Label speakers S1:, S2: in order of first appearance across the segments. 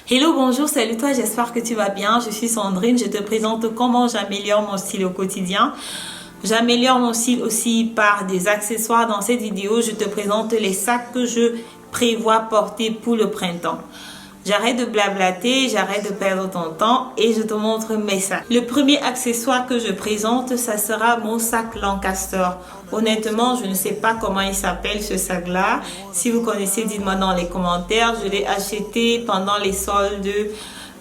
S1: Hello, bonjour, salut toi, j'espère que tu vas bien. Je suis Sandrine, je te présente comment j'améliore mon style au quotidien. J'améliore mon style aussi par des accessoires. Dans cette vidéo, je te présente les sacs que je prévois porter pour le printemps. J'arrête de blablater, j'arrête de perdre ton temps et je te montre mes sacs. Le premier accessoire que je présente, ça sera mon sac Lancaster. Honnêtement, je ne sais pas comment il s'appelle ce sac-là. Si vous connaissez, dites-moi dans les commentaires. Je l'ai acheté pendant les soldes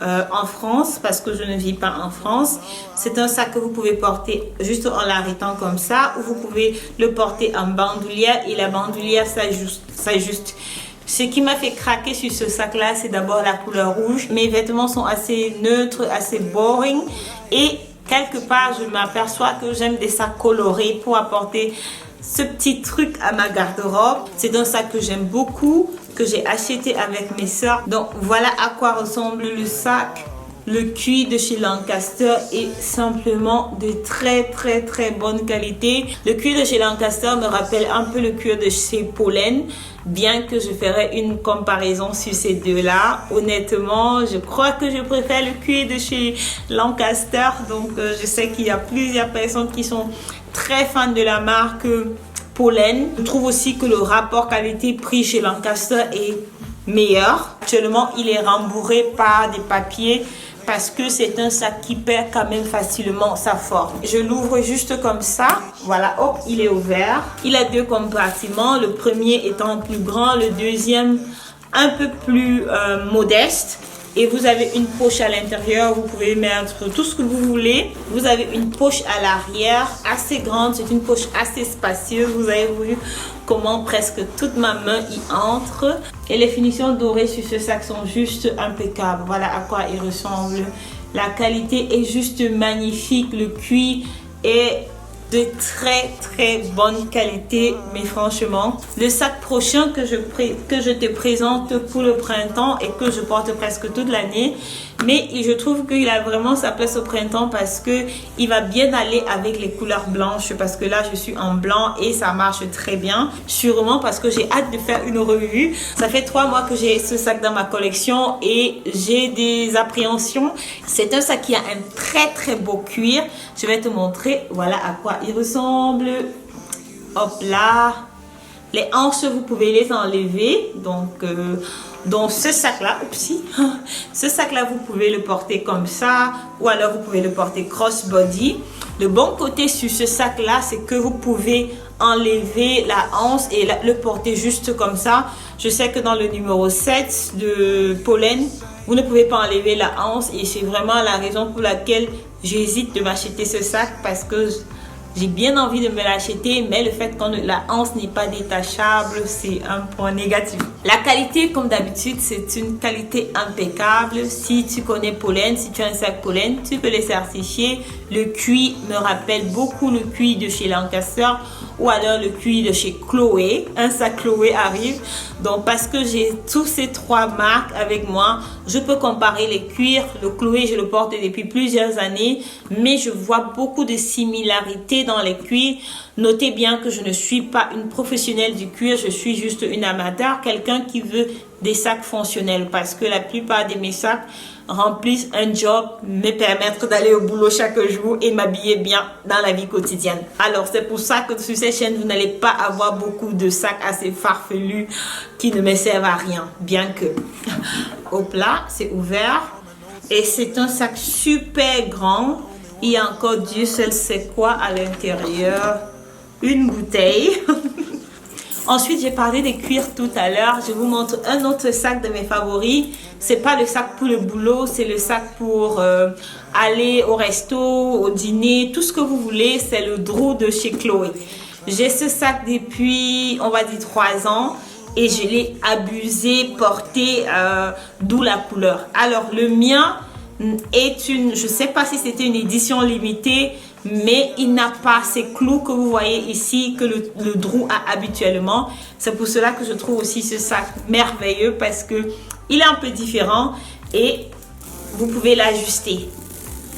S1: en France parce que je ne vis pas en France. C'est un sac que vous pouvez porter juste en l'arrêtant comme ça ou vous pouvez le porter en bandoulière et la bandoulière s'ajuste. Ce qui m'a fait craquer sur ce sac-là, c'est d'abord la couleur rouge. Mes vêtements sont assez neutres, assez boring. Et quelque part, je m'aperçois que j'aime des sacs colorés pour apporter ce petit truc à ma garde-robe. C'est un sac que j'aime beaucoup, que j'ai acheté avec mes soeurs. Donc voilà à quoi ressemble le sac. Le cuir de chez Lancaster est simplement de très bonne qualité. Le cuir de chez Lancaster me rappelle un peu le cuir de chez Pollen, bien que je ferai une comparaison sur ces deux-là. Honnêtement, je crois que je préfère le cuir de chez Lancaster. Donc je sais qu'il y a plusieurs personnes qui sont très fans de la marque Pollen. Je trouve aussi que le rapport qualité-prix chez Lancaster est meilleur. Actuellement, il est rembourré par des papiers parce que c'est un sac qui perd quand même facilement sa forme. Je l'ouvre juste comme ça. Voilà, hop, il est ouvert. Il a deux compartiments. Le premier étant plus grand, le deuxième un peu plus modeste. Et vous avez une poche à l'intérieur, vous pouvez mettre tout ce que vous voulez. Vous avez une poche à l'arrière assez grande, c'est une poche assez spacieuse. Vous avez vu comment presque toute ma main y entre. Et les finitions dorées sur ce sac sont juste impeccables. Voilà à quoi il ressemble. La qualité est juste magnifique, le cuir est de très bonne qualité, mais franchement le sac prochain que je te présente pour le printemps et que je porte presque toute l'année, mais je trouve qu'il a vraiment sa place au printemps parce que il va bien aller avec les couleurs blanches, parce que là je suis en blanc et ça marche très bien, sûrement parce que j'ai hâte de faire une revue. Ça fait 3 mois que j'ai ce sac dans ma collection et j'ai des appréhensions. C'est un sac qui a un très beau cuir. Je vais te montrer, voilà à quoi il ressemble. Hop là, les hanches vous pouvez les enlever. Donc ce sac là, ce sac là vous pouvez le porter comme ça ou alors vous pouvez le porter crossbody. Le bon côté sur ce sac là, c'est que vous pouvez enlever la hanche et le porter juste comme ça. Je sais que dans le numéro 7 de Pollen, vous ne pouvez pas enlever la hanche et c'est vraiment la raison pour laquelle j'hésite de m'acheter ce sac, parce que j'ai bien envie de me l'acheter, mais le fait que la hanche n'est pas détachable, c'est un point négatif. La qualité, comme d'habitude, c'est une qualité impeccable. Si tu connais Pollen, si tu as un sac Pollen, tu peux les certifier. Le cuir me rappelle beaucoup le cuir de chez Lancaster ou alors le cuir de chez Chloé. Un sac Chloé arrive. Donc parce que j'ai tous ces 3 marques avec moi, je peux comparer les cuirs. Le Chloé, je le porte depuis plusieurs années, mais je vois beaucoup de similarités dans les cuirs. Notez bien que je ne suis pas une professionnelle du cuir, je suis juste une amateur, quelqu'un qui veut des sacs fonctionnels, parce que la plupart de mes sacs remplissent un job, me permettre d'aller au boulot chaque jour et m'habiller bien dans la vie quotidienne. Alors c'est pour ça que sur cette chaîne, vous n'allez pas avoir beaucoup de sacs assez farfelus qui ne me servent à rien, bien que hop là, c'est ouvert et c'est un sac super grand. Il y a encore Dieu seul sait quoi à l'intérieur. Une bouteille. Ensuite, j'ai parlé des cuirs tout à l'heure. Je vous montre un autre sac de mes favoris. C'est pas le sac pour le boulot, c'est le sac pour aller au resto, au dîner, tout ce que vous voulez. C'est le Drew de chez Chloé. J'ai ce sac depuis, on va dire, 3 ans. Et je l'ai abusé, porté, d'où la couleur. Alors, le mien est je sais pas si c'était une édition limitée, mais il n'a pas ces clous que vous voyez ici que le Drew a habituellement. C'est pour cela que je trouve aussi ce sac merveilleux, parce que il est un peu différent et vous pouvez l'ajuster.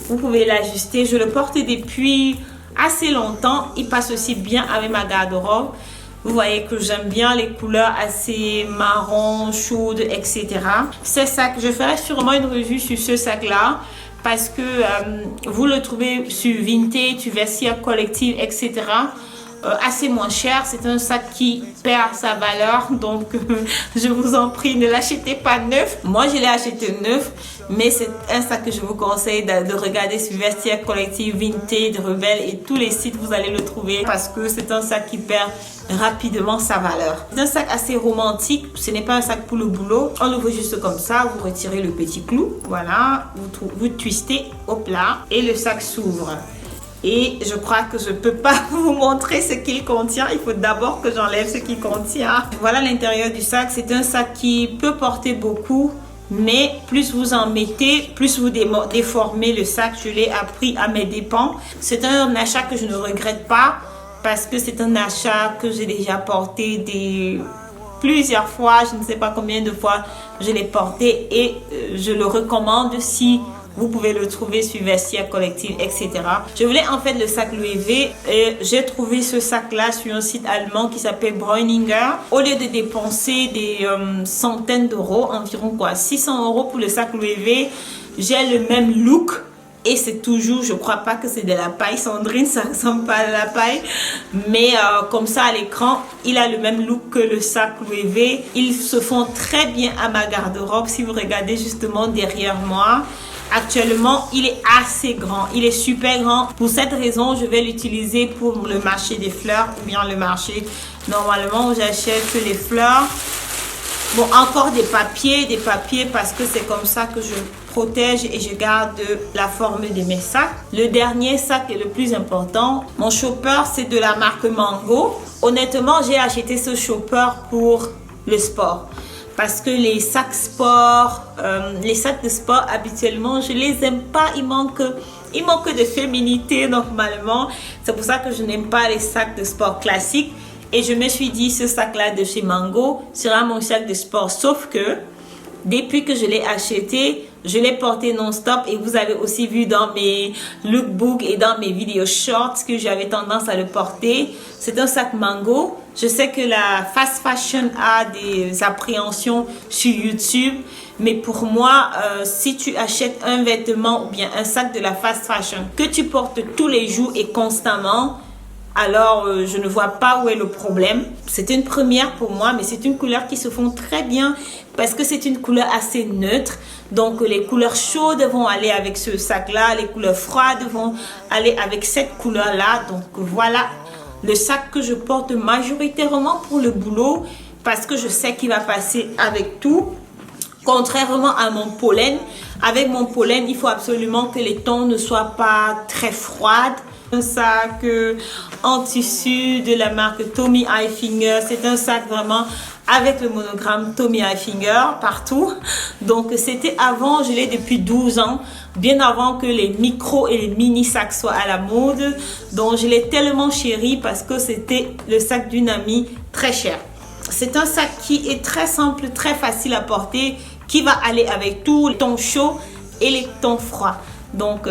S1: Vous pouvez l'ajuster. Je le porte depuis assez longtemps. Il passe aussi bien avec ma garde-robe. Vous voyez que j'aime bien les couleurs assez marron, chaudes, etc. Ce sac, je ferai sûrement une revue sur ce sac-là parce que vous le trouvez sur Vinted, Vestiaire Collective, etc. Assez moins cher. C'est un sac qui perd sa valeur, donc je vous en prie, ne l'achetez pas neuf. Moi je l'ai acheté neuf, mais c'est un sac que je vous conseille de regarder sur Vestiaire Collective, Vinted, Rebelle et tous les sites, vous allez le trouver parce que c'est un sac qui perd rapidement sa valeur. C'est un sac assez romantique, ce n'est pas un sac pour le boulot. On l'ouvre juste comme ça, vous retirez le petit clou, voilà, vous twistez, hop là, et le sac s'ouvre. Et je crois que je ne peux pas vous montrer ce qu'il contient. Il faut d'abord que j'enlève ce qu'il contient. Voilà l'intérieur du sac. C'est un sac qui peut porter beaucoup. Mais plus vous en mettez, plus vous déformez le sac. Je l'ai appris à mes dépens. C'est un achat que je ne regrette pas. Parce que c'est un achat que j'ai déjà porté plusieurs fois. Je ne sais pas combien de fois je l'ai porté. Et je le recommande si... Vous pouvez le trouver sur Vestiaire Collective, etc. Je voulais en fait le sac Louis V. Et j'ai trouvé ce sac-là sur un site allemand qui s'appelle Bräuninger. Au lieu de dépenser des centaines d'euros, environ quoi, 600 € pour le sac Louis V, j'ai le même look. Et c'est toujours, je crois pas que c'est de la paille, Sandrine, ça ressemble pas à la paille. Mais comme ça à l'écran, il a le même look que le sac Louis V. Ils se font très bien à ma garde-robe. Si vous regardez justement derrière moi, actuellement, il est assez grand. Il est super grand. Pour cette raison, je vais l'utiliser pour le marché des fleurs ou bien le marché normalement où j'achète les fleurs. Bon, encore des papiers parce que c'est comme ça que je protège et je garde la forme de mes sacs. Le dernier sac est le plus important. Mon shopper, c'est de la marque Mango. Honnêtement, j'ai acheté ce shopper pour le sport. Parce que les sacs sport, les sacs de sport, habituellement, je les aime pas. Il manque de féminité normalement. C'est pour ça que je n'aime pas les sacs de sport classiques. Et je me suis dit, ce sac-là de chez Mango sera mon sac de sport. Sauf que, depuis que je l'ai acheté, je l'ai porté non-stop. Et vous avez aussi vu dans mes lookbooks et dans mes vidéos shorts que j'avais tendance à le porter. C'est un sac Mango. Je sais que la fast fashion a des appréhensions sur YouTube. Mais pour moi, si tu achètes un vêtement ou bien un sac de la fast fashion que tu portes tous les jours et constamment, alors je ne vois pas où est le problème. C'est une première pour moi, mais c'est une couleur qui se fond très bien parce que c'est une couleur assez neutre. Donc les couleurs chaudes vont aller avec ce sac-là, les couleurs froides vont aller avec cette couleur-là. Donc voilà le sac que je porte majoritairement pour le boulot parce que je sais qu'il va passer avec tout. Contrairement à mon pollen, avec mon pollen, il faut absolument que les tons ne soient pas très froides. Un sac en tissu de la marque Tommy Hilfiger. C'est un sac vraiment avec le monogramme Tommy Hilfiger partout. Donc c'était avant, je l'ai depuis 12 ans, bien avant que les micros et les mini sacs soient à la mode. Donc je l'ai tellement chéri parce que c'était le sac d'une amie très cher. C'est un sac qui est très simple, très facile à porter, qui va aller avec tous les tons chauds et les tons froids. Donc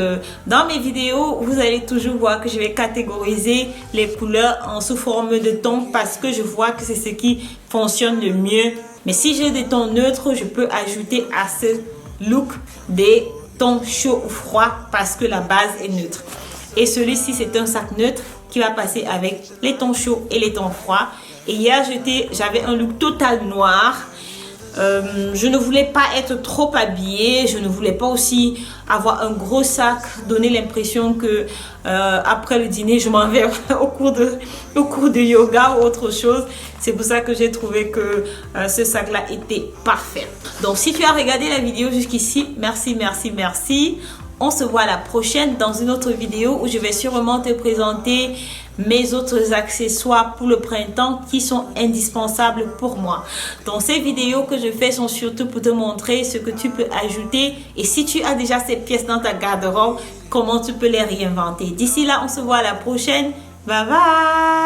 S1: dans mes vidéos, vous allez toujours voir que je vais catégoriser les couleurs en sous forme de tons parce que je vois que c'est ce qui fonctionne le mieux. Mais si j'ai des tons neutres, je peux ajouter à ce look des tons chauds ou froids parce que la base est neutre. Et celui-ci, c'est un sac neutre qui va passer avec les tons chauds et les tons froids. Et hier, j'avais un look total noir. Je ne voulais pas être trop habillée, je ne voulais pas aussi avoir un gros sac, donner l'impression que après le dîner je m'en vais au cours de yoga ou autre chose. C'est pour ça que j'ai trouvé que ce sac là était parfait. Donc si tu as regardé la vidéo jusqu'ici, merci. On se voit à la prochaine dans une autre vidéo où je vais sûrement te présenter mes autres accessoires pour le printemps qui sont indispensables pour moi. Donc ces vidéos que je fais sont surtout pour te montrer ce que tu peux ajouter et si tu as déjà ces pièces dans ta garde-robe, comment tu peux les réinventer. D'ici là, on se voit à la prochaine. Bye bye!